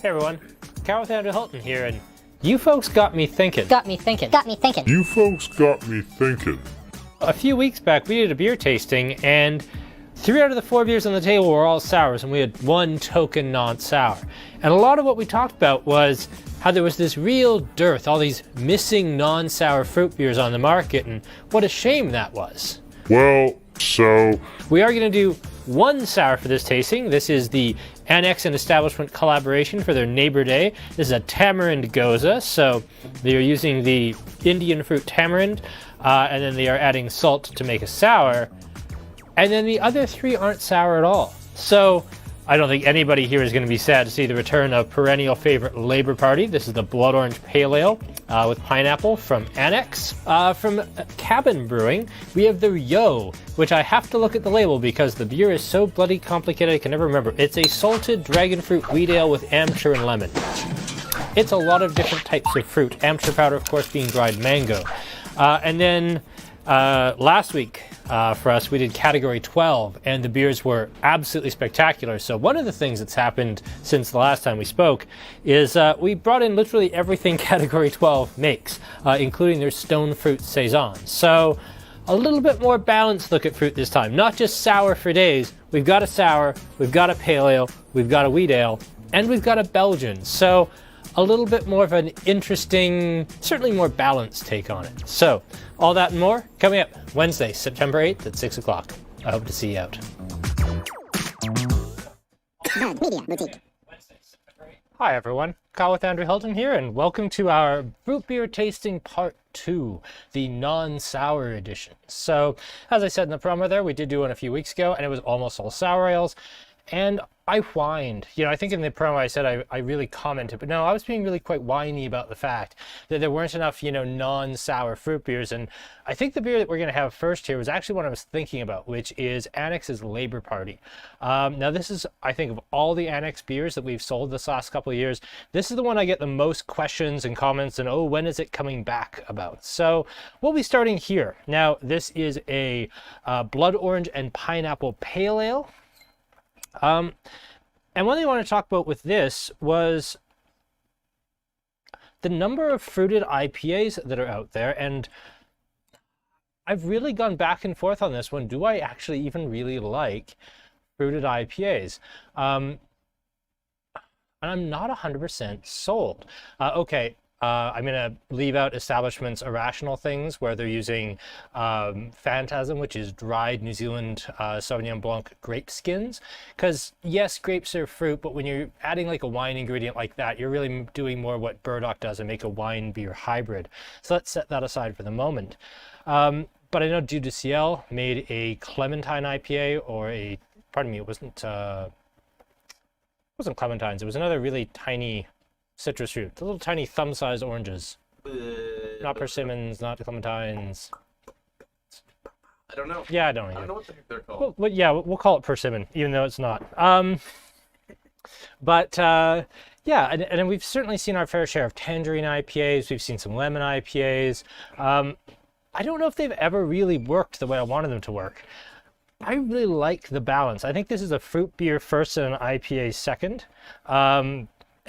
Hey everyone, Carol with Andrew Hilton here, and you folks got me thinking. You folks got me thinking. A few weeks back, we did a beer tasting, and 3 out of the 4 beers on the table were all sours, and we had one token non-sour. And a lot of what we talked about was how there was this real dearth, all these missing non-sour fruit beers on the market, and what a shame that was. Well, so... We are going to do one sour for this tasting. This is the Annex and Establishment collaboration for their Neighbor Day. This is a Tamarind Goza, so they are using the Indian fruit tamarind, and then they are adding salt to make a sour. And then the other 3 aren't sour at all. So I don't think anybody here is going to be sad to see the return of perennial favorite Labour Party. This is the Blood Orange Pale Ale with pineapple from Annex. From Cabin Brewing, we have the Yo, which I have to look at the label because the beer is so bloody complicated I can never remember. It's a salted dragon fruit wheat ale with Amchur and lemon. It's a lot of different types of fruit. Amchur powder, of course, being dried mango. And then last week for us, we did category 12, and the beers were absolutely spectacular. So one of the things that's happened since the last time we spoke is we brought in literally everything category 12 makes, including their stone fruit Saison. So a little bit more balanced look at fruit this time, not just sour for days. We've got a sour, we've got a pale ale, we've got a wheat ale, and we've got a Belgian. So a little bit more of an interesting, certainly more balanced take on it. So, all that and more coming up Wednesday, September 8th at 6 o'clock. I hope to see you out. Hi everyone, Kyle with Andrew Hilton here, and welcome to our Fruit Beer Tasting Part 2, the non-sour edition. So, as I said in the promo there, we did do one a few weeks ago, and it was almost all sour ales. And I whined. I think in the promo I said I really commented, but no, I was being really quite whiny about the fact that there weren't enough, non-sour fruit beers. And I think the beer that we're going to have first here was actually what I was thinking about, which is Annex's Labour Party. Now this is, I think, of all the Annex beers that we've sold this last couple of years, this is the one I get the most questions and comments and, oh, when is it coming back about? So we'll be starting here. Now this is a blood orange and pineapple pale ale. And one thing I want to talk about with this was the number of fruited IPAs that are out there, and I've really gone back and forth on this one. Do I actually even really like fruited IPAs? And I'm not 100% sold. Okay. I'm going to leave out Establishment's Irrational Things, where they're using Phantasm, which is dried New Zealand Sauvignon Blanc grape skins. Because, yes, grapes are fruit, but when you're adding like a wine ingredient like that, you're really doing more what Burdock does and make a wine beer hybrid. So let's set that aside for the moment. But I know Dieu du Ciel made a Clementine IPA, or a, pardon me, it wasn't Clementines. It was another really tiny citrus fruit, the little tiny thumb-sized oranges. Not persimmons, not clementines. I don't know. Yeah, I don't either. I don't know what the heck they're called. Well, yeah, we'll call it persimmon, even though it's not. Yeah, and we've certainly seen our fair share of tangerine IPAs. We've seen some lemon IPAs. I don't know if they've ever really worked the way I wanted them to work. I really like the balance. I think this is a fruit beer first and an IPA second.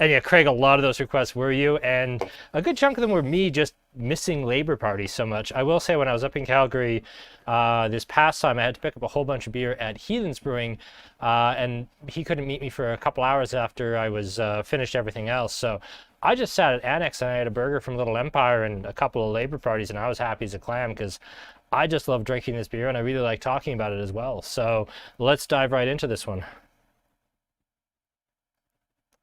And yeah, Craig, a lot of those requests were you, and a good chunk of them were me just missing Labour Party so much. I will say when I was up in Calgary this past time, I had to pick up a whole bunch of beer at Heathens Brewing, and he couldn't meet me for a couple hours after I was finished everything else. So I just sat at Annex and I had a burger from Little Empire and a couple of Labour Parties, and I was happy as a clam because I just love drinking this beer and I really like talking about it as well. So let's dive right into this one.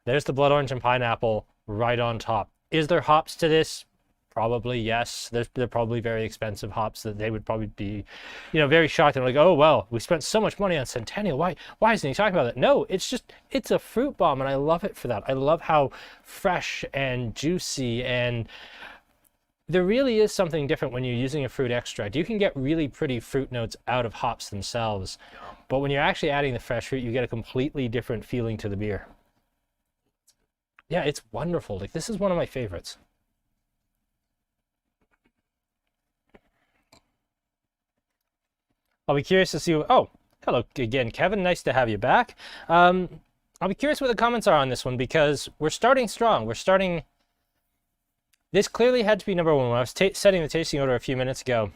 There's the blood orange and pineapple right on top. Is there hops to this? Probably yes. They're probably very expensive hops that they would probably be, very shocked. They're like, oh, well, we spent so much money on Centennial. Why isn't he talking about that? No, it's a fruit bomb, and I love it for that. I love how fresh and juicy, and there really is something different when you're using a fruit extract. You can get really pretty fruit notes out of hops themselves, but when you're actually adding the fresh fruit, you get a completely different feeling to the beer. Yeah, it's wonderful. Like, this is one of my favorites. I'll be curious to see. Oh, hello again, Kevin. Nice to have you back. I'll be curious what the comments are on this one, because we're starting strong. This clearly had to be number one. When I was setting the tasting order a few minutes ago,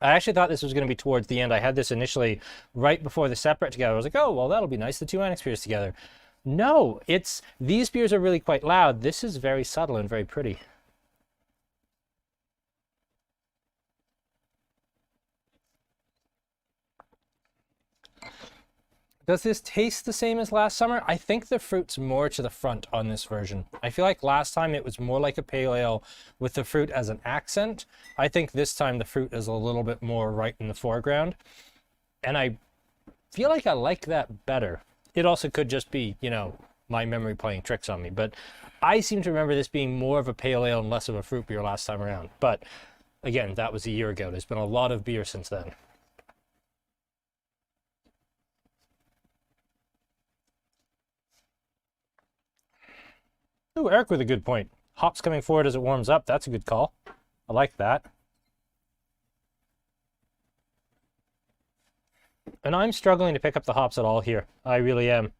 I actually thought this was going to be towards the end. I had this initially right before the separate together. I was like, oh, well, that'll be nice, the two Annex beers together. No, these beers are really quite loud. This is very subtle and very pretty. Does this taste the same as last summer? I think the fruit's more to the front on this version. I feel like last time it was more like a pale ale with the fruit as an accent. I think this time the fruit is a little bit more right in the foreground. And I feel like I like that better. It also could just be, you know, my memory playing tricks on me. But I seem to remember this being more of a pale ale and less of a fruit beer last time around. But again, that was a year ago. There's been a lot of beer since then. Ooh, Eric with a good point. Hops coming forward as it warms up. That's a good call. I like that. And I'm struggling to pick up the hops at all here. I really am.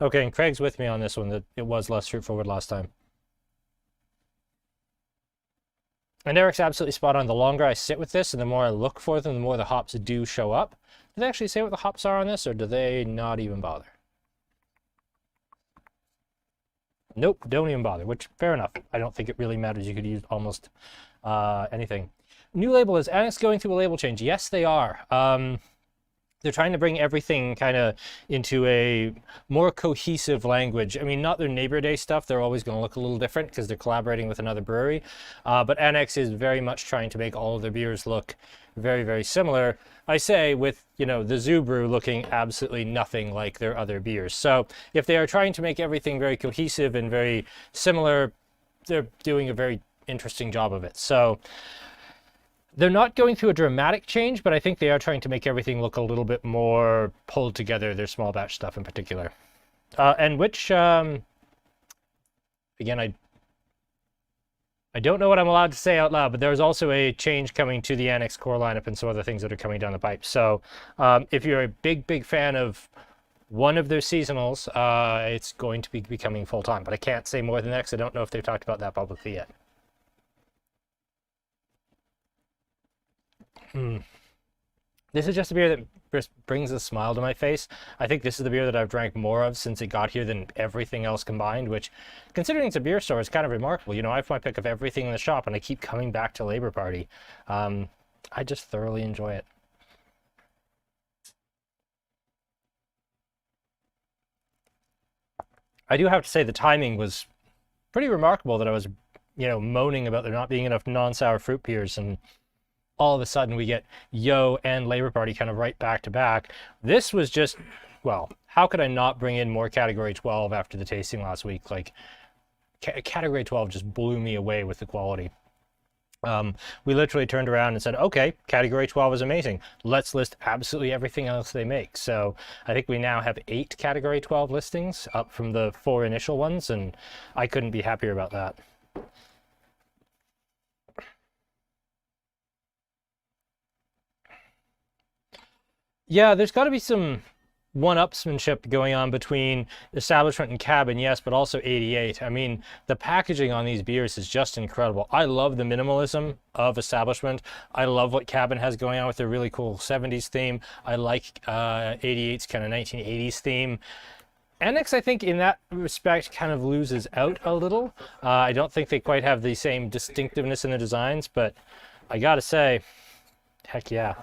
Okay, and Craig's with me on this one, that it was less fruit forward last time. And Eric's absolutely spot on. The longer I sit with this and the more I look for them, the more the hops do show up. Do they actually say what the hops are on this, or do they not even bother? Nope, don't even bother, which, fair enough. I don't think it really matters. You could use almost anything. New label, is Annex going through a label change? Yes, they are. They're trying to bring everything kind of into a more cohesive language. I mean, not their Neighbor Day stuff. They're always going to look a little different because they're collaborating with another brewery. But Annex is very much trying to make all of their beers look very, very similar. I say with, you know, the Zoo Brew looking absolutely nothing like their other beers. So if they are trying to make everything very cohesive and very similar, they're doing a very interesting job of it. So they're not going through a dramatic change, but I think they are trying to make everything look a little bit more pulled together, their small batch stuff in particular. And which, again, I don't know what I'm allowed to say out loud, but there's also a change coming to the Annex core lineup and some other things that are coming down the pipe. So if you're a big, big fan of one of their seasonals, it's going to be becoming full-time. But I can't say more than that because I don't know if they've talked about that publicly yet. This is just a beer that just brings a smile to my face. I think this is the beer that I've drank more of since it got here than everything else combined, which, considering it's a beer store, is kind of remarkable. You know, I have my pick of everything in the shop, and I keep coming back to Labor Party. I just thoroughly enjoy it. I do have to say the timing was pretty remarkable, that I was, you know, moaning about there not being enough non-sour fruit beers, and all of a sudden we get Yo and Labor Party kind of right back to back. This was just, well, how could I not bring in more Category 12 after the tasting last week? Like, Category 12 just blew me away with the quality. We literally turned around and said, okay, Category 12 is amazing. Let's list absolutely everything else they make. So I think we now have 8 Category 12 listings, up from the 4 initial ones, and I couldn't be happier about that. Yeah, there's got to be some one-upsmanship going on between Establishment and Cabin, yes, but also 88. I mean, the packaging on these beers is just incredible. I love the minimalism of Establishment. I love what Cabin has going on with their really cool 70s theme. I like 88's kind of 1980s theme. Annex, I think, in that respect, kind of loses out a little. I don't think they quite have the same distinctiveness in the designs, but I gotta say, heck yeah.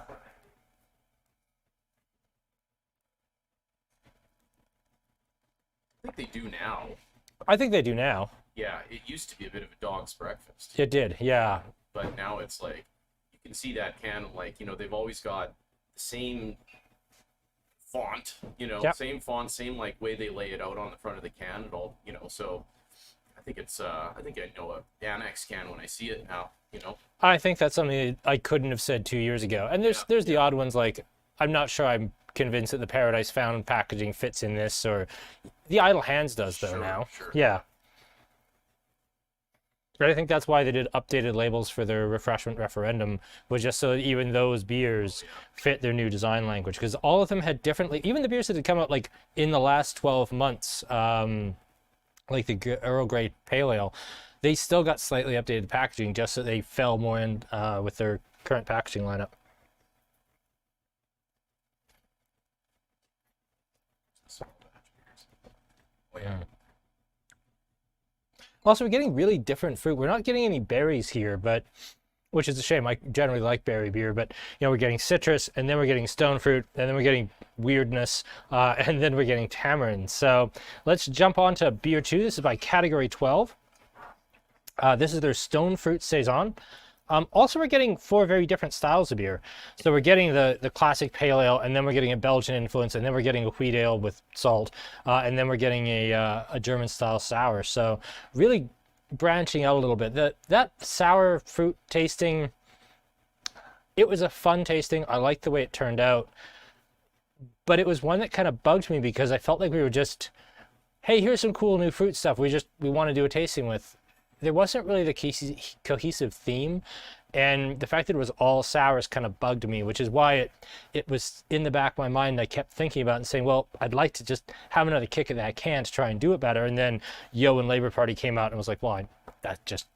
I think they do now. I think they do now. Yeah, it used to be a bit of a dog's breakfast. It did, yeah. But now it's like, you can see that can, like, you know, they've always got the same font, you know, Yep. same font, same, like, way they lay it out on the front of the can and all, you know, so I think it's, I think I know a Annex can when I see it now, you know. I think that's something I couldn't have said 2 years ago. And there's the odd ones, like, I'm not sure I'm convinced that the Paradise Found packaging fits in this, or the Idle Hands does though. Sure, now. sure. Yeah. But I think that's why they did updated labels for their refreshment referendum, was just so that even those beers fit their new design language. Because all of them had differently, even the beers that had come out like in the last 12 months, like the Earl Grey Pale Ale, they still got slightly updated packaging just so they fell more in with their current packaging lineup. Oh, yeah. Also, we're getting really different fruit. We're not getting any berries here, but which is a shame. I generally like berry beer, but you know, we're getting citrus, and then we're getting stone fruit, and then we're getting weirdness, and then we're getting tamarind. So let's jump on to beer 2. This is by Category 12. This is their stone fruit Saison. Also, we're getting 4 very different styles of beer. So we're getting the classic pale ale, and then we're getting a Belgian influence, and then we're getting a wheat ale with salt, and then we're getting a German style sour. So really branching out a little bit. That sour fruit tasting, it was a fun tasting. I liked the way it turned out, but it was one that kind of bugged me because I felt like we were just, hey, here's some cool new fruit stuff we want to do a tasting with. There wasn't really the cohesive theme, and the fact that it was all sours kind of bugged me, which is why it was in the back of my mind. I kept thinking about it and saying, well, I'd like to just have another kick at that can to try and do it better. And then Yo and Labour Party came out and was like, well, that just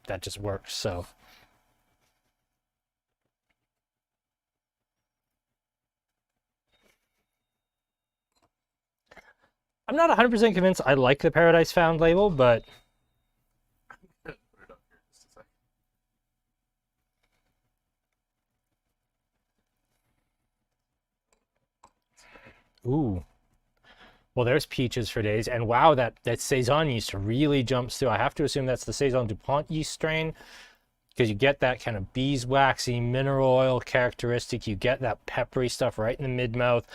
works. So I'm not 100% convinced I like the Paradise Found label, but Put it up here just a second. ooh. Well, there's peaches for days, and wow, that Saison yeast really jumps through. I have to assume that's the Saison DuPont yeast strain, because you get that kind of beeswaxy mineral oil characteristic. You get that peppery stuff right in the mid-mouth.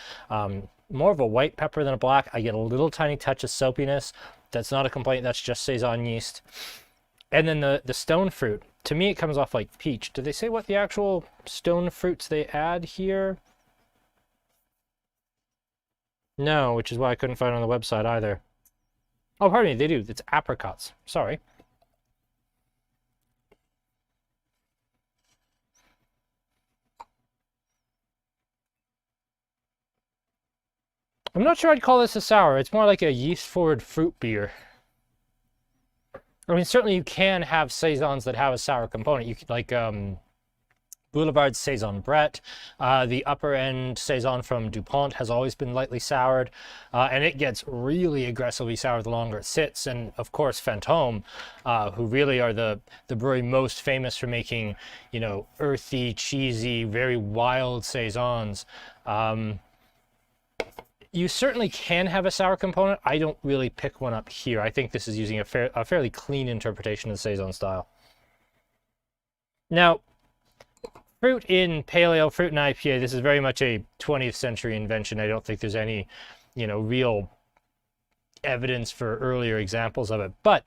More of a white pepper than a black. I get a little tiny touch of soapiness. That's not a complaint. That's just Saison yeast. And then the stone fruit. To me, it comes off like peach. Do they say what the actual stone fruits they add here? No, which is why I couldn't find it on the website either. Oh, pardon me, they do. It's apricots. Sorry. I'm not sure I'd call this a sour. It's more like a yeast-forward fruit beer. I mean, certainly you can have Saisons that have a sour component. You could, like, Boulevard's Saison Brett. The upper end Saison from DuPont has always been lightly soured, and it gets really aggressively sour the longer it sits. And of course, Fantôme, who really are the brewery most famous for making, you know, earthy, cheesy, very wild Saisons. You certainly can have a sour component. I don't really pick one up here. I think this is using a fairly clean interpretation of the Saison style. Now, fruit in pale ale, fruit in IPA, this is very much a 20th century invention. I don't think there's any, you know, real evidence for earlier examples of it. But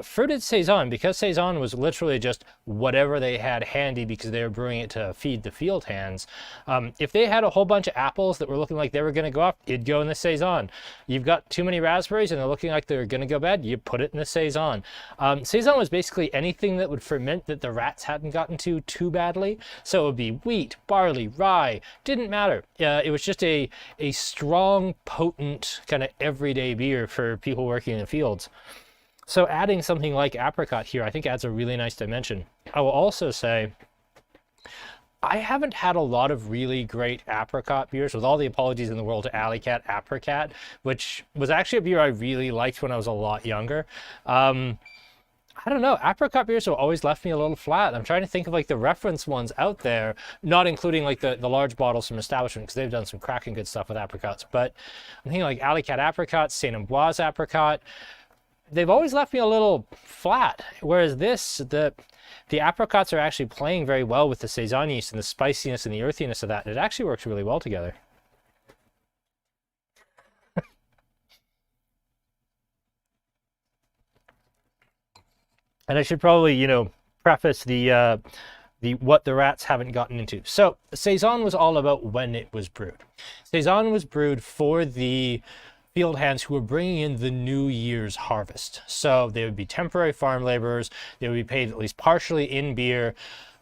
fruited Saison, because Saison was literally just whatever they had handy because they were brewing it to feed the field hands. If they had a whole bunch of apples that were looking like they were going to go up, it'd go in the Saison. You've got too many raspberries and they're looking like they're going to go bad, you put it in the Saison. Saison was basically anything that would ferment that the rats hadn't gotten to too badly. So it would be wheat, barley, rye, didn't matter. It was just a strong, potent, kind of everyday beer for people working in the fields. So adding something like apricot here, I think adds a really nice dimension. I will also say, I haven't had a lot of really great apricot beers, with all the apologies in the world to Alley Cat Apricot, which was actually a beer I really liked when I was a lot younger. I don't know, apricot beers have always left me a little flat. I'm trying to think of like the reference ones out there, not including like the large bottles from Establishment, because they've done some cracking good stuff with apricots. But I'm thinking like Alley Cat Apricot, Saint Ambroise Apricot, they've always left me a little flat. Whereas this, the apricots are actually playing very well with the Saison yeast and the spiciness and the earthiness of that. It actually works really well together. And I should probably, you know, preface the what the rats haven't gotten into. So Saison was all about when it was brewed. Saison was brewed for the field hands who were bringing in the New Year's harvest. So they would be temporary farm laborers. They would be paid at least partially in beer.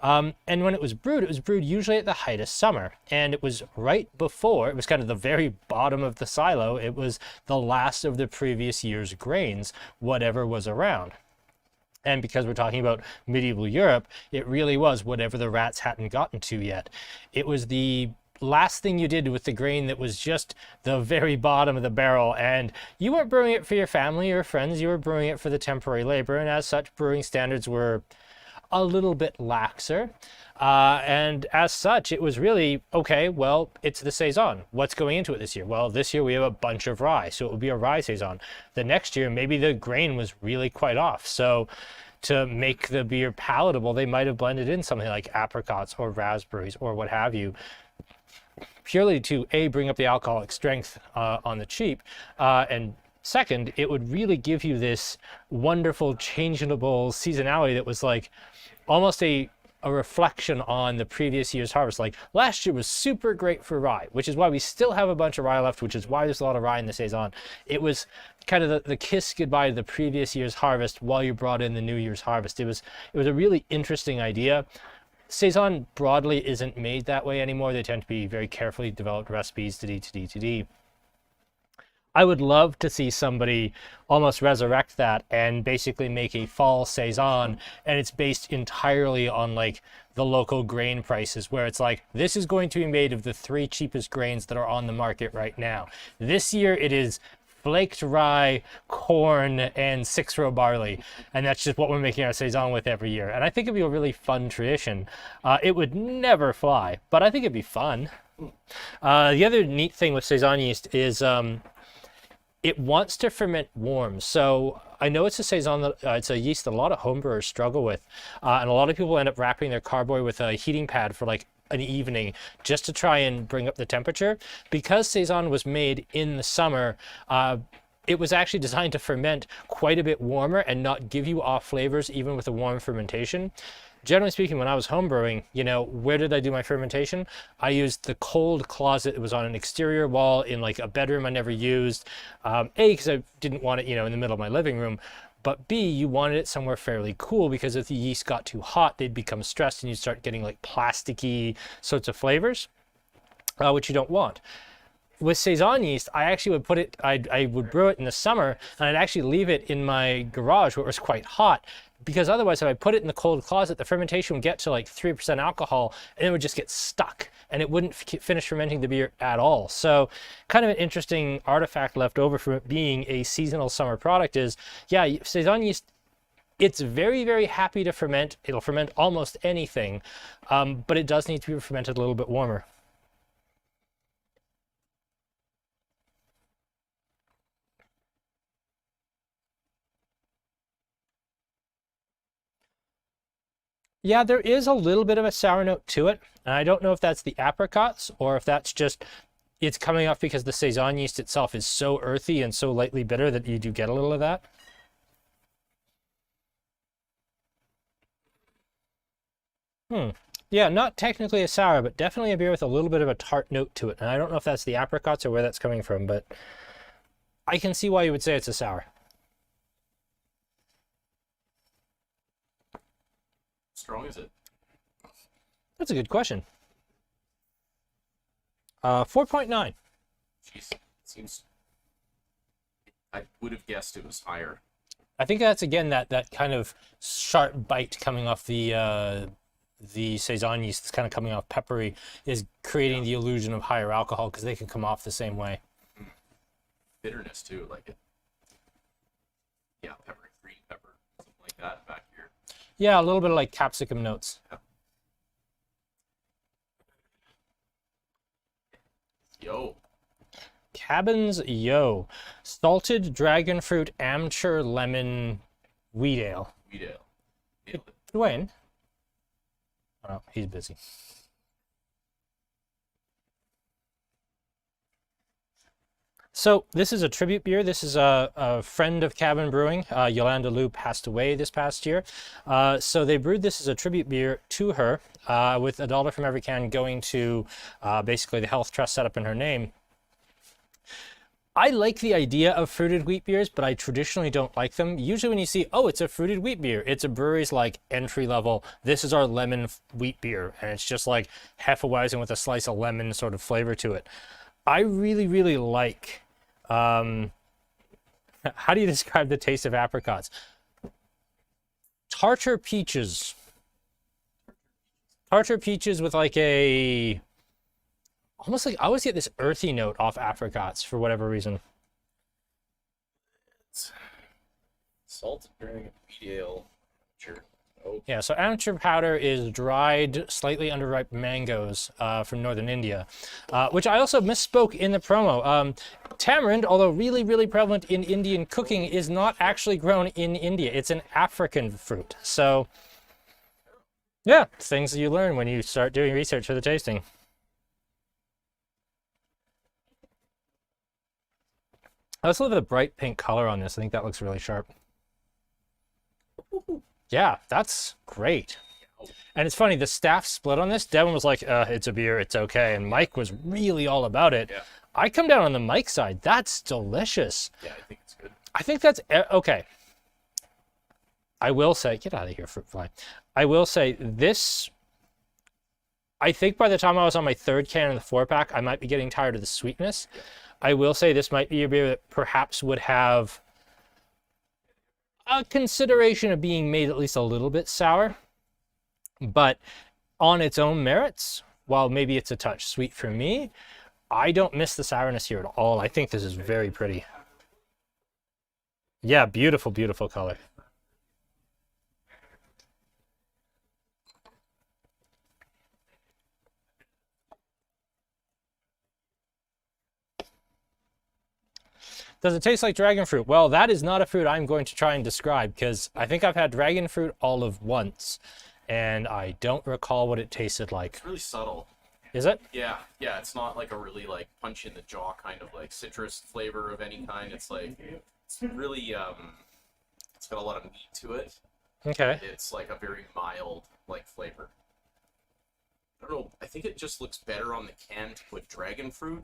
And when it was brewed usually at the height of summer. And it was right before, it was kind of the very bottom of the silo. It was the last of the previous year's grains, whatever was around. And because we're talking about medieval Europe, it really was whatever the rats hadn't gotten to yet. It was the last thing you did with the grain that was just the very bottom of the barrel, and you weren't brewing it for your family or friends, you were brewing it for the temporary labor, and as such brewing standards were a little bit laxer, and as such it was really, okay, well, it's the Saison. What's going into it this year? Well, this year we have a bunch of rye, so it would be a rye Saison. The next year maybe the grain was really quite off, so to make the beer palatable they might have blended in something like apricots or raspberries or what have you, purely to bring up the alcoholic strength on the cheap, and second, it would really give you this wonderful changeable seasonality that was like almost a reflection on the previous year's harvest. Like last year was super great for rye, which is why we still have a bunch of rye left, which is why there's a lot of rye in the Saison. It was kind of the kiss goodbye to the previous year's harvest while you brought in the New Year's harvest. It was a really interesting idea. Saison broadly isn't made that way anymore. They tend to be very carefully developed recipes, to I would love to see somebody almost resurrect that and basically make a fall Saison, and it's based entirely on like the local grain prices, where it's like, this is going to be made of the 3 cheapest grains that are on the market right now. This year it is flaked rye, corn, and 6-row barley, and that's just what we're making our Saison with every year. And I think it'd be a really fun tradition. It would never fly, but I think it'd be fun. The other neat thing with Saison yeast is it wants to ferment warm. So I know it's a Saison that it's a yeast that a lot of homebrewers struggle with, and a lot of people end up wrapping their carboy with a heating pad for like an evening just to try and bring up the temperature. Because Saison was made in the summer, it was actually designed to ferment quite a bit warmer and not give you off flavors even with a warm fermentation. Generally speaking, when I was homebrewing, you know, where did I do my fermentation? I used the cold closet. It was on an exterior wall in like a bedroom I never used. A, because I didn't want it, you know, in the middle of my living room. But B, you wanted it somewhere fairly cool, because if the yeast got too hot, they'd become stressed and you'd start getting like plasticky sorts of flavors, which you don't want. With Saison yeast, I actually would put it, I would brew it in the summer, and I'd actually leave it in my garage where it was quite hot, because otherwise if I put it in the cold closet, the fermentation would get to like 3% alcohol and it would just get stuck and it wouldn't finish fermenting the beer at all. So kind of an interesting artifact left over from it being a seasonal summer product is, yeah, Saison yeast, it's very, very happy to ferment. It'll ferment almost anything, but it does need to be fermented a little bit warmer. Yeah, there is a little bit of a sour note to it. And I don't know if that's the apricots or if that's just, it's coming off because the Saison yeast itself is so earthy and so lightly bitter that you do get a little of that. Yeah, not technically a sour, but definitely a beer with a little bit of a tart note to it. And I don't know if that's the apricots or where that's coming from, but I can see why you would say it's a sour. Strong is it? That's a good question. 4.9. Jeez, it seems. I would have guessed it was higher. I think that's again that kind of sharp bite coming off the Saison yeast that's kind of coming off peppery is creating the illusion of higher alcohol, because they can come off the same way. Bitterness too, like it. Yeah, pepper, green pepper, something like that back here. Yeah, a little bit of like capsicum notes. Yeah. Yo. Cabin's Yo. Salted dragon fruit Amchur lemon wheat ale. Wheat ale. Nailed it. Dwayne? Oh, he's busy. So this is a tribute beer. This is a friend of Cabin Brewing. Yolanda Liu passed away this past year. So they brewed this as a tribute beer to her, with $1 from every can going to basically the health trust set up in her name. I like the idea of fruited wheat beers, but I traditionally don't like them. Usually when you see, oh, it's a fruited wheat beer, it's a brewery's like entry level, this is our lemon wheat beer, and it's just like Hefeweizen with a slice of lemon sort of flavor to it. I really, really like, how do you describe the taste of apricots? Tartar peaches. Tartar peaches with like a, almost like, I always get this earthy note off apricots for whatever reason. It's salted during wheat ale. Sure. Oh. Yeah, so Amchur powder is dried, slightly underripe mangoes from northern India, which I also misspoke in the promo. Tamarind, although really, really prevalent in Indian cooking, is not actually grown in India. It's an African fruit. So, yeah, things that you learn when you start doing research for the tasting. I also love the bright pink color on this. I think that looks really sharp. Yeah, that's great. And it's funny, the staff split on this. Devin was like, it's a beer, it's okay. And Mike was really all about it. Yeah. I come down on the Mike side. That's delicious. Yeah, I think it's good. I think that's, okay. I will say, get out of here, fruit fly. I will say this, I think by the time I was on my third can in the 4-pack, I might be getting tired of the sweetness. Yeah. I will say this might be a beer that perhaps would have a consideration of being made at least a little bit sour, but on its own merits, while maybe it's a touch sweet for me, I don't miss the sourness here at all. I think this is very pretty. Yeah, beautiful, beautiful color. Does it taste like dragon fruit? Well, that is not a fruit I'm going to try and describe, because I think I've had dragon fruit all of once, and I don't recall what it tasted like. It's really subtle. Is it? Yeah, it's not like a really like punch in the jaw kind of like citrus flavor of any kind. It's like, it's really, it's got a lot of meat to it. Okay. It's like a very mild like flavor. I don't know, I think it just looks better on the can to put dragon fruit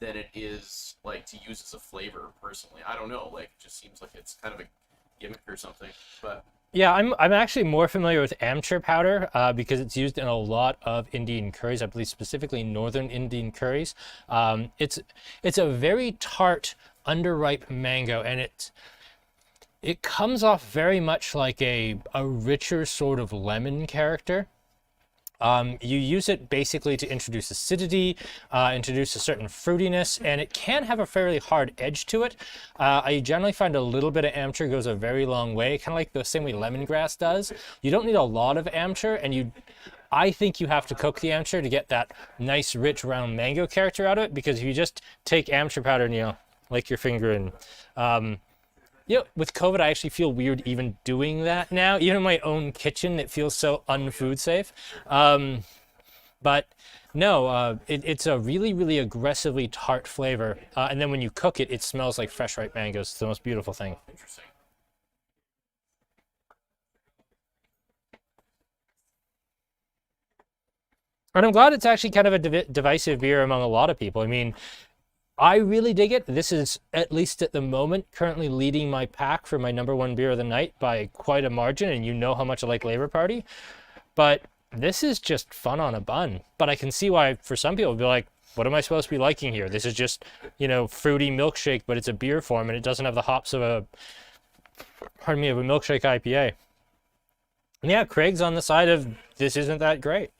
than it is like to use as a flavor personally. I don't know, like it just seems like it's kind of a gimmick or something. But yeah, I'm actually more familiar with Amchur powder because it's used in a lot of Indian curries, I believe specifically northern Indian curries. It's a very tart, underripe mango, and it comes off very much like a richer sort of lemon character. You use it basically to introduce acidity, introduce a certain fruitiness, and it can have a fairly hard edge to it. I generally find a little bit of Amchur goes a very long way, kind of like the same way lemongrass does. You don't need a lot of Amchur, and I think you have to cook the Amchur to get that nice, rich, round mango character out of it, because if you just take Amchur powder and, lick your finger and, with COVID, I actually feel weird even doing that now. Even in my own kitchen, it feels so unfood safe. But no, it's a really, really aggressively tart flavor. And then when you cook it, it smells like fresh ripe mangoes. It's the most beautiful thing. interesting. And I'm glad it's actually kind of a divisive beer among a lot of people. I mean, I really dig it. This is, at least at the moment, currently leading my pack for my #1 beer of the night by quite a margin, and you know how much I like Labour Party. But this is just fun on a bun. But I can see why, for some people, it'd be like, what am I supposed to be liking here? This is just, fruity milkshake, but it's a beer form, and it doesn't have the hops of a milkshake IPA. And yeah, Craig's on the side of, this isn't that great.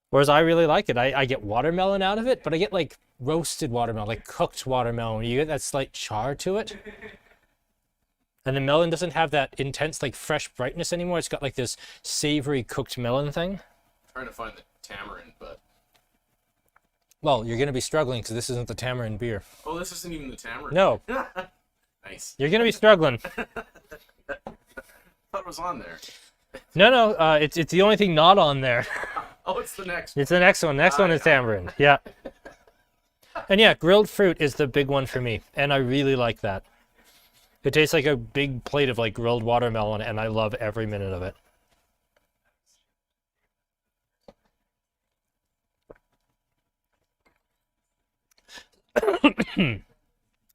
Whereas I really like it. I get watermelon out of it, but I get like roasted watermelon, like cooked watermelon. You get that slight char to it. And the melon doesn't have that intense, like fresh brightness anymore. It's got like this savory cooked melon thing. I'm trying to find the tamarind, but... Well, you're going to be struggling because this isn't the tamarind beer. Oh, this isn't even the tamarind. No. Nice. You're going to be struggling. I thought it was on there. No, it's the only thing not on there. Oh, it's the next. It's the next one. Next one is tamarind. Yeah. And yeah, grilled fruit is the big one for me, and I really like that. It tastes like a big plate of like grilled watermelon, and I love every minute of it.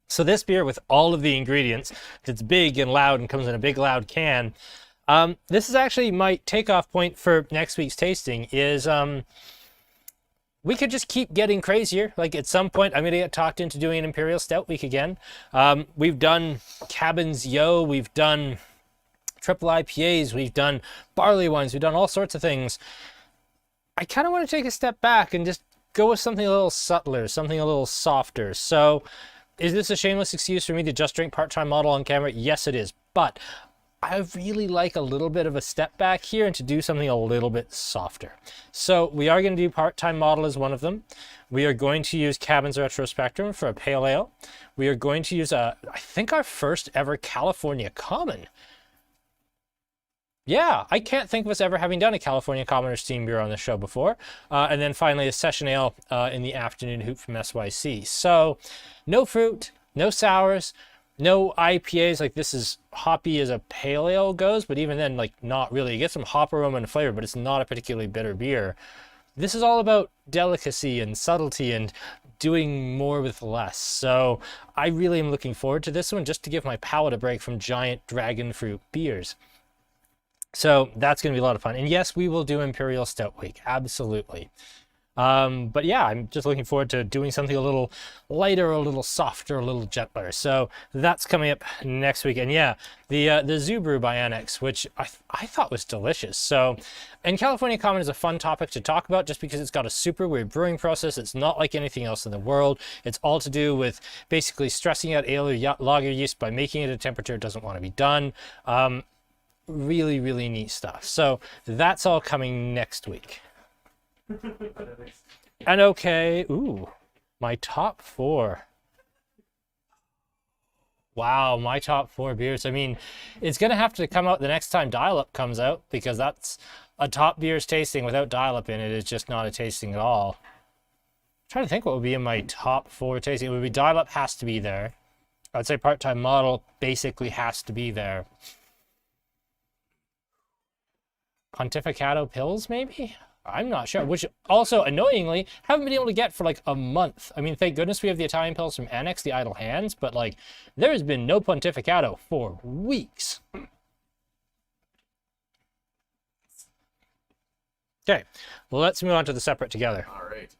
So this beer, with all of the ingredients, it's big and loud and comes in a big loud can. This is actually my takeoff point for next week's tasting. Is we could just keep getting crazier. Like at some point, I'm gonna get talked into doing an Imperial Stout week again. We've done Cabins Yo, we've done triple IPAs, we've done barley wines, we've done all sorts of things. I kind of want to take a step back and just go with something a little subtler, something a little softer. So is this a shameless excuse for me to just drink part-time model on camera? Yes, it is. But I really like a little bit of a step back here and to do something a little bit softer. So we are going to do part-time model as one of them. We are going to use Cabins Retrospectrum for a pale ale. We are going to use I think our first ever California Common. Yeah, I can't think of us ever having done a California Common or Steam beer on the show before. And then finally a session ale in the afternoon hoop from SYC. So no fruit, no sours, no IPAs. Like this is hoppy as a pale ale goes, but even then, like not really. You get some hop aroma and flavor, but it's not a particularly bitter beer. This is all about delicacy and subtlety and doing more with less. So I really am looking forward to this one just to give my palate a break from giant dragon fruit beers. So that's going to be a lot of fun. And yes, we will do Imperial Stout Week. Absolutely. But yeah, I'm just looking forward to doing something a little lighter, a little softer, a little gentler. So that's coming up next week. And yeah, the Zoo Brew by Annex, which I thought was delicious. So, and California Common is a fun topic to talk about just because it's got a super weird brewing process. It's not like anything else in the world. It's all to do with basically stressing out ale or lager yeast by making it at a temperature it doesn't want to be done. Really, really neat stuff. So that's all coming next week. And okay, ooh, my top 4. Wow, my top 4 beers. I mean, it's gonna have to come out the next time Dial Up comes out, because that's a top beers tasting without Dial Up in it is just not a tasting at all. I'm trying to think what would be in my top 4 tasting. It would be Dial Up has to be there. I'd say Part-Time Model basically has to be there. Pontificato Pills, maybe? I'm not sure, which also, annoyingly, haven't been able to get for like a month. I mean, thank goodness we have the Italian Pills from Annex, the Idle Hands, but like, there has been no Pontificato for weeks. Okay, well, let's move on to the separate together. All right.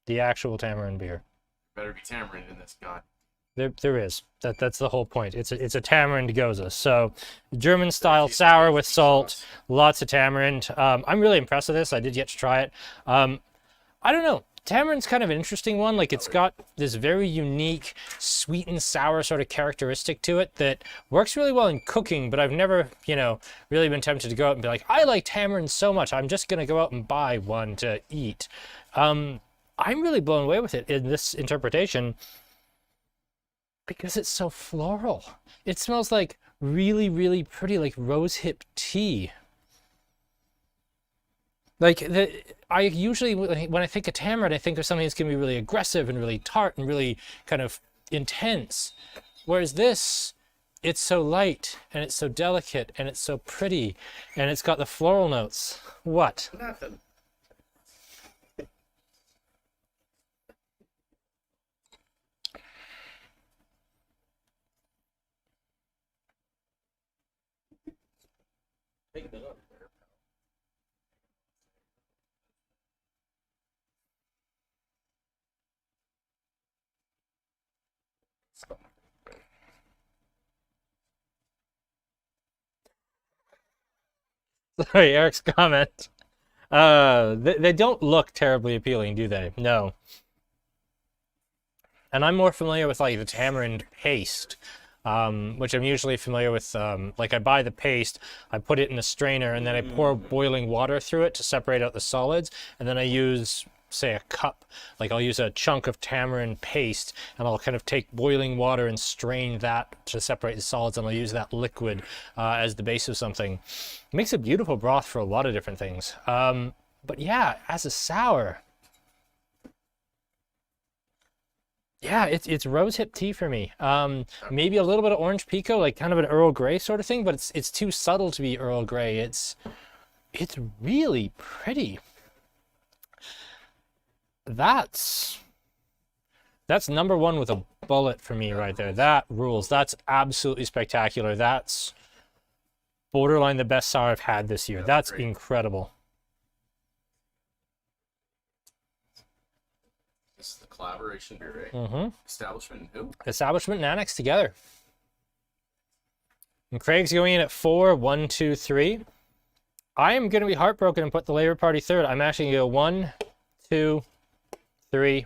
The actual tamarind beer. Better be tamarind in this, God. There is. That's the whole point. It's a Tamarind Goza. So German style sour with salt, lots of tamarind. I'm really impressed with this. I did get to try it. I don't know. Tamarind's kind of an interesting one. Like it's got this very unique sweet and sour sort of characteristic to it that works really well in cooking, but I've never, you know, really been tempted to go out and be like, I like tamarind so much, I'm just going to go out and buy one to eat. I'm really blown away with it in this interpretation, because it's so floral. It smells like really, really pretty, like rosehip tea. Like, I usually, when I think of tamarind, I think of something that's going to be really aggressive and really tart and really kind of intense. Whereas this, it's so light and it's so delicate and it's so pretty and it's got the floral notes. What? Nothing. Sorry, Eric's comment. They don't look terribly appealing, do they? No. And I'm more familiar with like the tamarind paste, which I'm usually familiar with. Like I buy the paste, I put it in a strainer, and then I pour boiling water through it to separate out the solids, and then I use, say, a cup. Like I'll use a chunk of tamarind paste, and I'll kind of take boiling water and strain that to separate the solids, and I'll use that liquid as the base of something. It makes a beautiful broth for a lot of different things. But yeah, as a sour, yeah, it's rosehip tea for me. Maybe a little bit of orange pico, like kind of an Earl Grey sort of thing, but it's too subtle to be Earl Grey. It's really pretty. That's number one with a bullet for me right there. That rules. That's absolutely spectacular. That's borderline the best sour I've had this year. That's great. Incredible. This is the collaboration beer, right? Establishment and who? Establishment and Annex together. And Craig's going in at 4, 1, 2, 3. I am going to be heartbroken and put the Labour Party third. I'm actually going to go 1, 2, 3,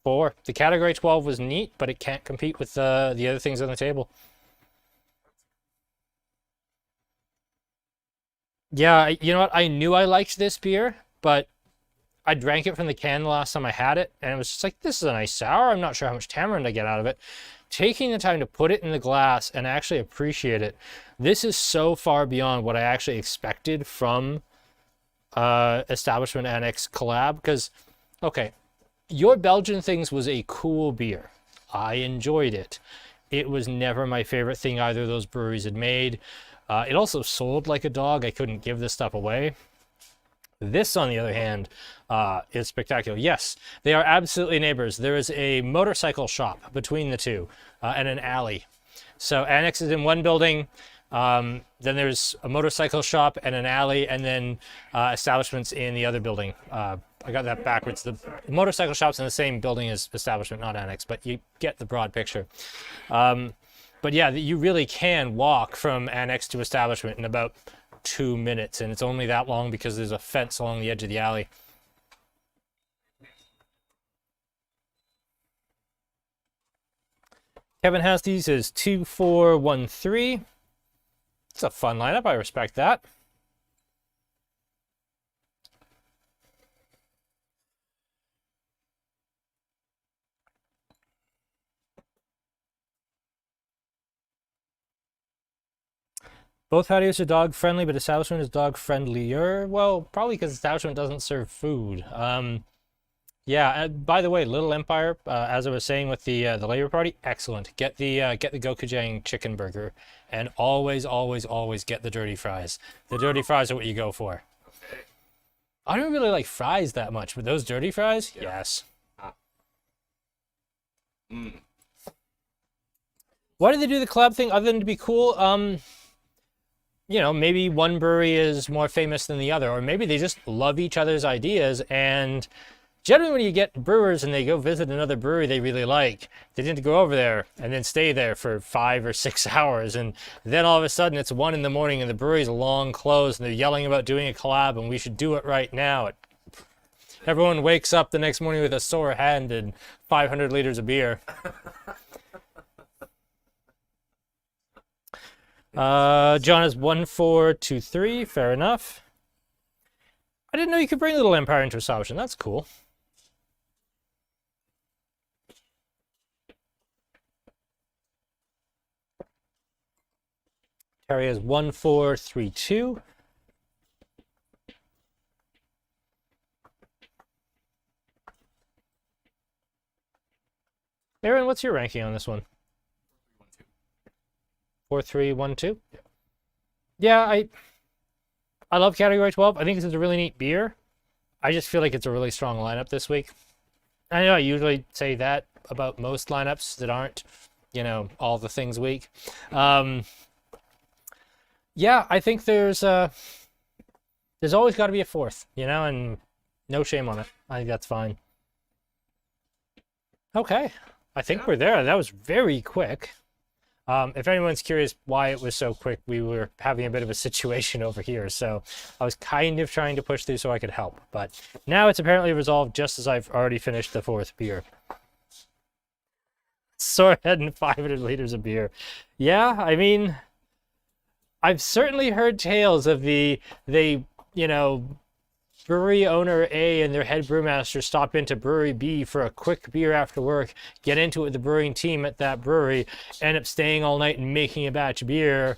4. The category 12 was neat, but it can't compete with the other things on the table. Yeah, you know what? I knew I liked this beer, but I drank it from the can the last time I had it, and it was just like, this is a nice sour. I'm not sure how much tamarind I get out of it. Taking the time to put it in the glass and actually appreciate it, this is so far beyond what I actually expected from Establishment Annex collab. Because, okay, Your Belgian Things was a cool beer. I enjoyed it. It was never my favorite thing either of those breweries had made. It also sold like a dog. I couldn't give this stuff away. This, on the other hand, is spectacular. Yes, they are absolutely neighbors. There is a motorcycle shop between the two and an alley. So Annex is in one building. Then there's a motorcycle shop and an alley, and then establishments in the other building. I got that backwards. The motorcycle shop's in the same building as Establishment, not Annex, but you get the broad picture. But yeah, you really can walk from Annex to Establishment in about 2 minutes, and it's only that long because there's a fence along the edge of the alley. Kevin has these as 2, 4, 1, 3. It's a fun lineup. I respect that. Both patios are dog friendly, but Establishment is dog friendlier. Well, probably because Establishment doesn't serve food. Yeah. By the way, Little Empire, as I was saying with the Labour Party, excellent. Get the gochujang chicken burger, and always, always, always get the dirty fries. The dirty fries are what you go for. Okay. I don't really like fries that much, but those dirty fries, yeah. Yes. Why did they do the collab thing other than to be cool? You know, maybe one brewery is more famous than the other, or maybe they just love each other's ideas. And generally when you get brewers and they go visit another brewery they really like, they tend to go over there and then stay there for 5 or 6 hours. And then all of a sudden it's 1 in the morning and the brewery's long closed and they're yelling about doing a collab and we should do it right now. Everyone wakes up the next morning with a sore hand and 500 liters of beer. John is 1, 4, 2, 3. Fair enough. I didn't know you could bring Little Empire into Establishment. That's cool. Terry is 1, 4, 3, 2. Aaron, what's your ranking on this one? 4, 3, 1, 2. Yeah, I love category 12. I think this is a really neat beer. I just feel like it's a really strong lineup this week. I know I usually say that about most lineups that aren't, you know, all the things week. Yeah, I think there's always got to be a fourth, you know, and no shame on it. I think that's fine. Okay, I think we're there. That was very quick. If anyone's curious why it was so quick, we were having a bit of a situation over here, so I was kind of trying to push through so I could help. But now it's apparently resolved just as I've already finished the 4th beer. Sore head and 500 liters of beer. Yeah, I mean, I've certainly heard tales of you know, brewery owner A and their head brewmaster stop into brewery B for a quick beer after work, get into it with the brewing team at that brewery, end up staying all night and making a batch of beer.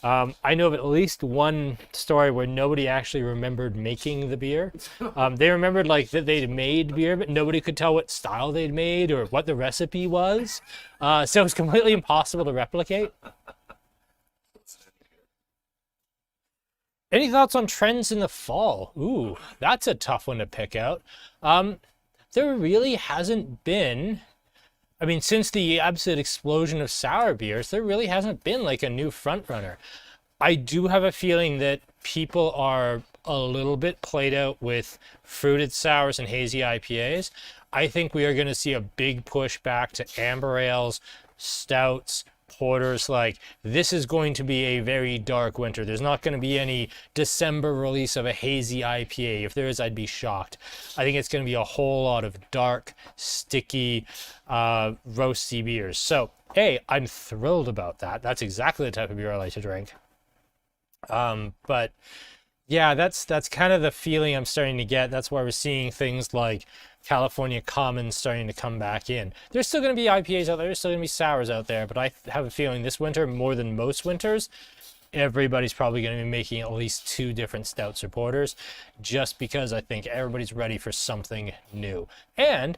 I know of at least one story where nobody actually remembered making the beer. They remembered like that they'd made beer, but nobody could tell what style they'd made or what the recipe was. So it was completely impossible to replicate. Any thoughts on trends in the fall? Ooh, that's a tough one to pick out. there really hasn't been, I mean, since the absolute explosion of sour beers, there really hasn't been like a new front runner. I do have a feeling that people are a little bit played out with fruited sours and hazy IPAs. I think we are going to see a big push back to amber ales, stouts, porters. Like, this is going to be a very dark winter. There's not going to be any December release of a hazy IPA. If there is, I'd be shocked. I think it's going to be a whole lot of dark, sticky, roasty beers. So, hey, I'm thrilled about that. That's exactly the type of beer I like to drink. But yeah, that's kind of the feeling I'm starting to get. That's why we're seeing things like California Commons starting to come back in. There's still going to be IPAs out there. There's still going to be sours out there. But I have a feeling this winter, more than most winters, everybody's probably going to be making at least 2 different stouts or porters, just because I think everybody's ready for something new. And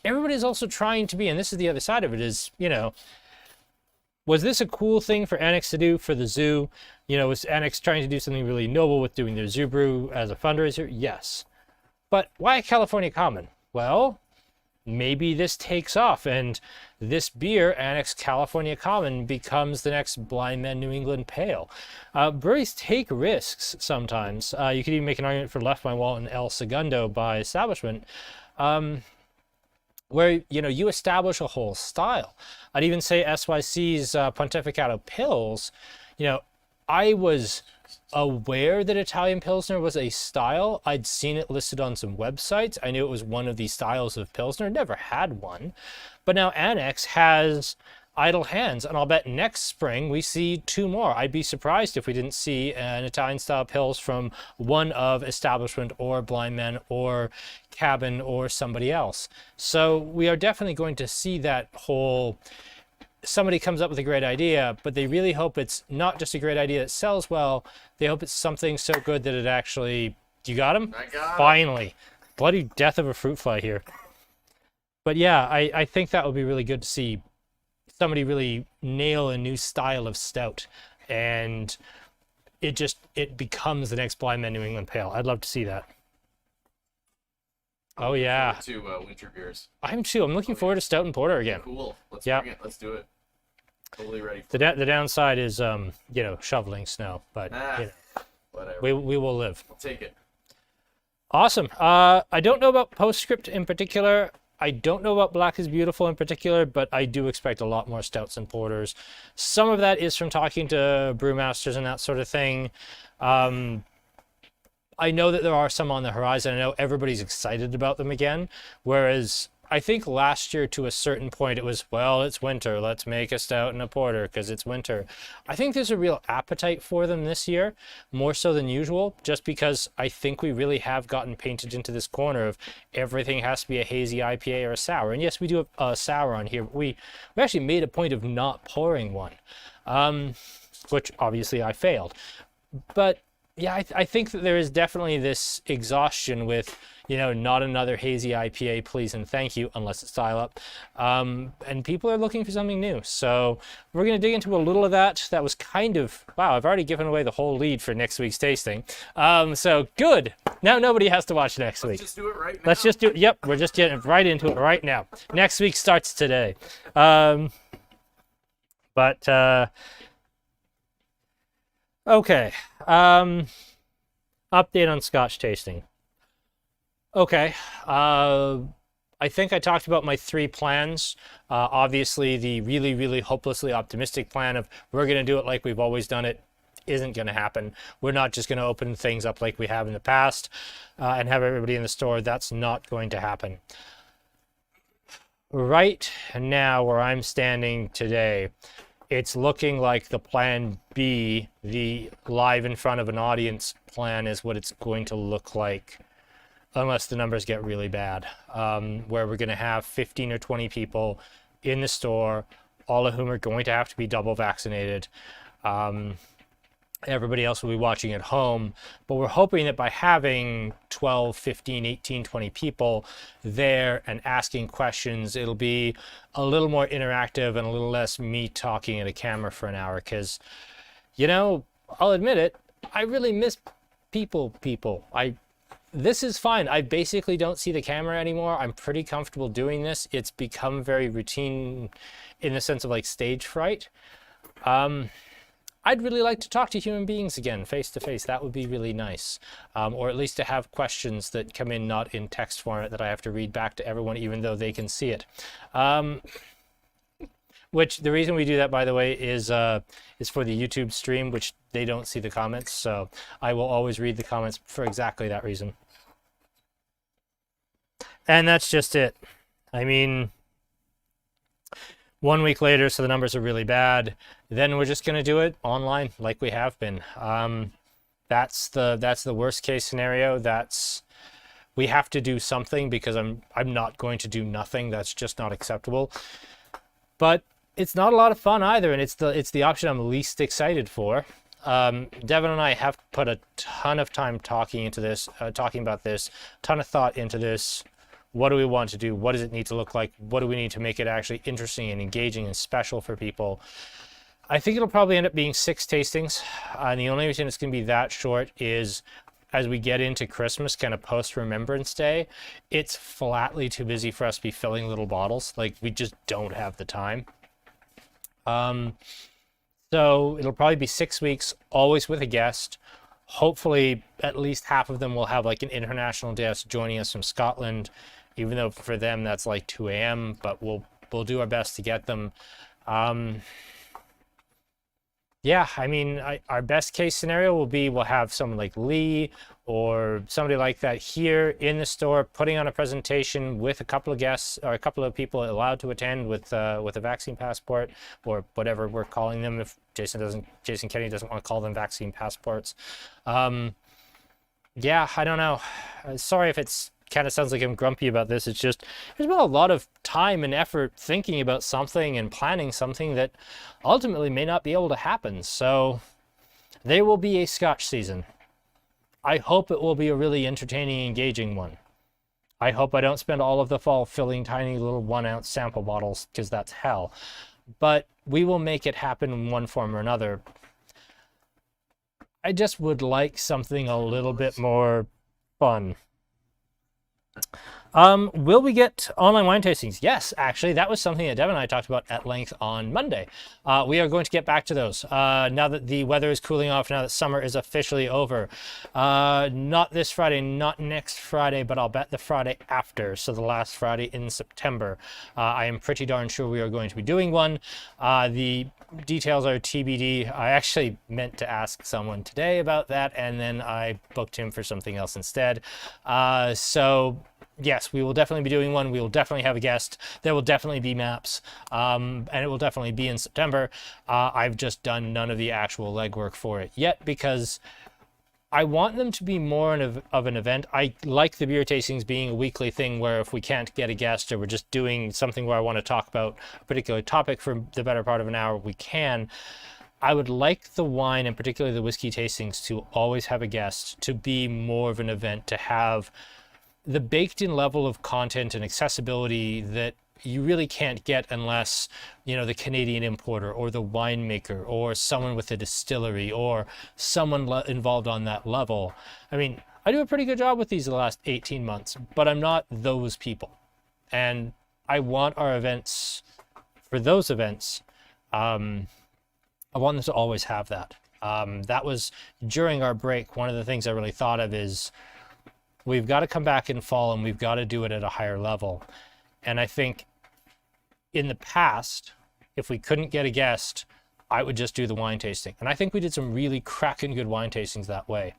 everybody's also trying to be, and this is the other side of it, is, you know, was this a cool thing for Annex to do for the zoo? You know, was Annex trying to do something really noble with doing their zoo brew as a fundraiser? Yes. But why California Common? Well, maybe this takes off and this beer, Annex California Common, becomes the next Blind Man New England Pale. Breweries take risks sometimes. You could even make an argument for Left My Wallet and El Segundo by establishment, where, you know, you establish a whole style. I'd even say SYC's Pontificato Pils, you know, I was aware that Italian Pilsner was a style. I'd seen it listed on some websites. I knew it was one of the styles of Pilsner, never had one. But now Annex has idle hands, and I'll bet next spring we see 2 more. I'd be surprised if we didn't see an Italian style Pils from one of Establishment or Blind Man or Cabin or somebody else. So we are definitely going to see that whole, somebody comes up with a great idea, but they really hope it's not just a great idea that sells well. They hope it's something so good that it actually, you got him? I got Finally. Bloody death of a fruit fly here. But yeah, I think that would be really good to see somebody really nail a new style of stout, and it becomes the next Blind Man New England Pale. I'd love to see that. Oh yeah. To winter beers. I'm too. I'm looking forward to stout and porter again. Cool. Let's bring it. Let's do it. Totally ready. The downside is you know, shoveling snow, but you know, whatever. we will live. I'll take it. Awesome. I don't know about Postscript in particular. I don't know about Black is Beautiful in particular, but I do expect a lot more stouts and porters. Some of that is from talking to brewmasters and that sort of thing. I know that there are some on the horizon. I know everybody's excited about them again, whereas I think last year to a certain point it was, well, it's winter, let's make a stout and a porter because it's winter. I think there's a real appetite for them this year, more so than usual, just because I think we really have gotten painted into this corner of everything has to be a hazy IPA or a sour. And yes, we do have a sour on here, but we actually made a point of not pouring one, which obviously I failed. But yeah, I think that there is definitely this exhaustion with, you know, not another hazy IPA, please and thank you, unless it's style up. And people are looking for something new. So we're going to dig into a little of that. That was kind of, wow, I've already given away the whole lead for next week's tasting. So good. Now nobody has to watch next week. Let's just do it right now. Let's just do it. Yep, we're just getting right into it right now. Next week starts today. Okay. Update on Scotch tasting. Okay. I think I talked about my 3 plans. Obviously, the really, really hopelessly optimistic plan of we're going to do it like we've always done it isn't going to happen. We're not just going to open things up like we have in the past and have everybody in the store. That's not going to happen. Right now, where I'm standing today, it's looking like the plan B, the live in front of an audience plan, is what it's going to look like, unless the numbers get really bad, where we're going to have 15 or 20 people in the store, all of whom are going to have to be double vaccinated. Everybody else will be watching at home, but we're hoping that by having 12, 15, 18, 20 people there and asking questions, it'll be a little more interactive and a little less me talking at a camera for an hour, because, you know, I'll admit it, I really miss people. this is fine. I basically don't see the camera anymore. I'm pretty comfortable doing this. It's become very routine in the sense of like stage fright. I'd really like to talk to human beings again, face to face. That would be really nice. Or at least to have questions that come in not in text format that I have to read back to everyone, even though they can see it. Which the reason we do that, by the way, is for the YouTube stream, which they don't see the comments. So I will always read the comments for exactly that reason. And that's just it. I mean, 1 week later, so the numbers are really bad. Then we're just going to do it online like we have been. That's the worst case scenario. We have to do something because I'm not going to do nothing. That's just not acceptable. But it's not a lot of fun either, and it's the option I'm least excited for. Devin and I have put a ton of time talking about this, ton of thought into this. What do we want to do? What does it need to look like? What do we need to make it actually interesting and engaging and special for people? I think it'll probably end up being 6 tastings. And the only reason it's going to be that short is as we get into Christmas, kind of post Remembrance Day, it's flatly too busy for us to be filling little bottles. Like, we just don't have the time. So it'll probably be 6 weeks, always with a guest. Hopefully at least half of them will have like an international guest joining us from Scotland, even though for them that's like 2 a.m., but we'll do our best to get them. Yeah, I mean, our best case scenario will be we'll have someone like Lee or somebody like that here in the store putting on a presentation with a couple of guests or a couple of people allowed to attend with a vaccine passport or whatever we're calling them. If Jason Kennedy doesn't want to call them vaccine passports. Yeah, I don't know. Sorry if it's kind of sounds like I'm grumpy about this. It's just there's been a lot of time and effort thinking about something and planning something that ultimately may not be able to happen. So there will be a Scotch season. I hope it will be a really entertaining, engaging one. I hope I don't spend all of the fall filling tiny little 1 ounce sample bottles because that's hell. But we will make it happen in one form or another. I just would like something a little bit more fun. Will we get online wine tastings? Yes, actually, that was something that Devin and I talked about at length on Monday. We are going to get back to those now that the weather is cooling off, now that summer is officially over. Not this Friday, not next Friday, but I'll bet the Friday after, so the last Friday in September. I am pretty darn sure we are going to be doing one. The details are TBD. I actually meant to ask someone today about that, and then I booked him for something else instead. So yes, we will definitely be doing one. We will definitely have a guest. There will definitely be maps, and it will definitely be in September. I've just done none of the actual legwork for it yet because I want them to be more of an event. I like the beer tastings being a weekly thing where if we can't get a guest or we're just doing something where I want to talk about a particular topic for the better part of an hour, we can. I would like the wine and particularly the whiskey tastings to always have a guest, to be more of an event, to have the baked in level of content and accessibility that you really can't get unless, you know, the Canadian importer or the winemaker or someone with a distillery or someone involved on that level. I mean, I do a pretty good job with these the last 18 months, but I'm not those people. And I want our events, for those events, I want them to always have that. That was during our break. One of the things I really thought of is we've got to come back in fall and we've got to do it at a higher level. And I think in the past, if we couldn't get a guest, I would just do the wine tasting. And I think we did some really cracking good wine tastings that way.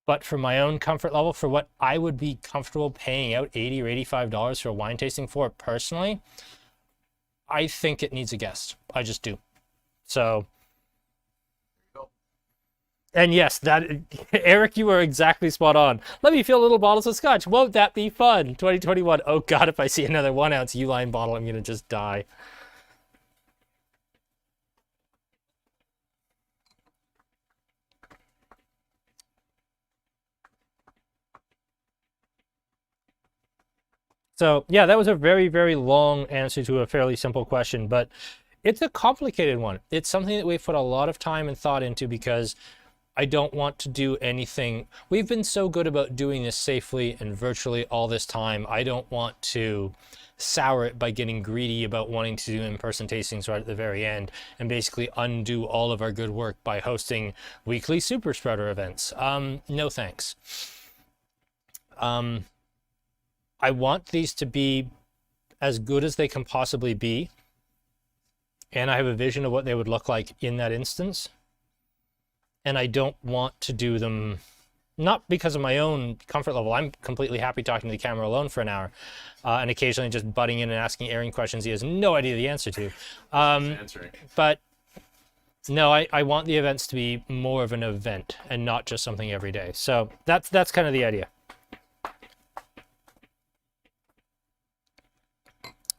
But for my own comfort level, for what I would be comfortable paying out $80 or $85 for a wine tasting for personally, I think it needs a guest. I just do. So, and yes, that Eric, you are exactly spot on. Let me fill little bottles of scotch. Won't that be fun? 2021. Oh God, if I see another 1 ounce Uline bottle, I'm gonna just die. So yeah, that was a very, very long answer to a fairly simple question, but it's a complicated one. It's something that we've put a lot of time and thought into because I don't want to do anything. We've been so good about doing this safely and virtually all this time. I don't want to sour it by getting greedy about wanting to do in-person tastings right at the very end and basically undo all of our good work by hosting weekly super spreader events. No thanks. I want these to be as good as they can possibly be, and I have a vision of what they would look like in that instance. And I don't want to do them, not because of my own comfort level. I'm completely happy talking to the camera alone for an hour, and occasionally just butting in and asking Aaron questions he has no idea the answer to. But no, I want the events to be more of an event and not just something every day. So that's kind of the idea.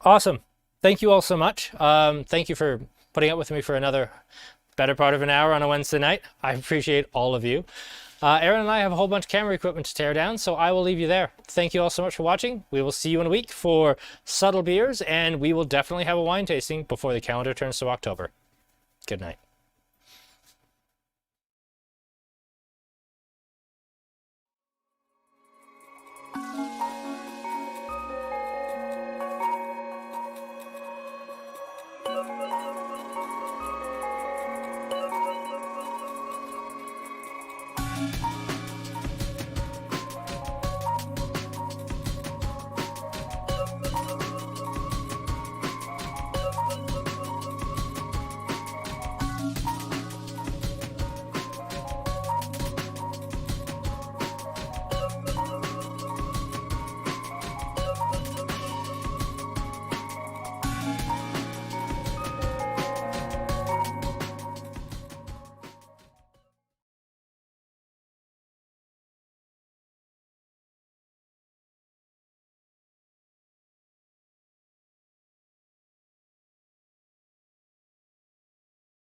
Awesome. Thank you all so much. Thank you for putting up with me for another better part of an hour on a Wednesday night. I appreciate all of you. Aaron and I have a whole bunch of camera equipment to tear down, so I will leave you there. Thank you all so much for watching. We will see you in a week for subtle beers, and we will definitely have a wine tasting before the calendar turns to October. Good night.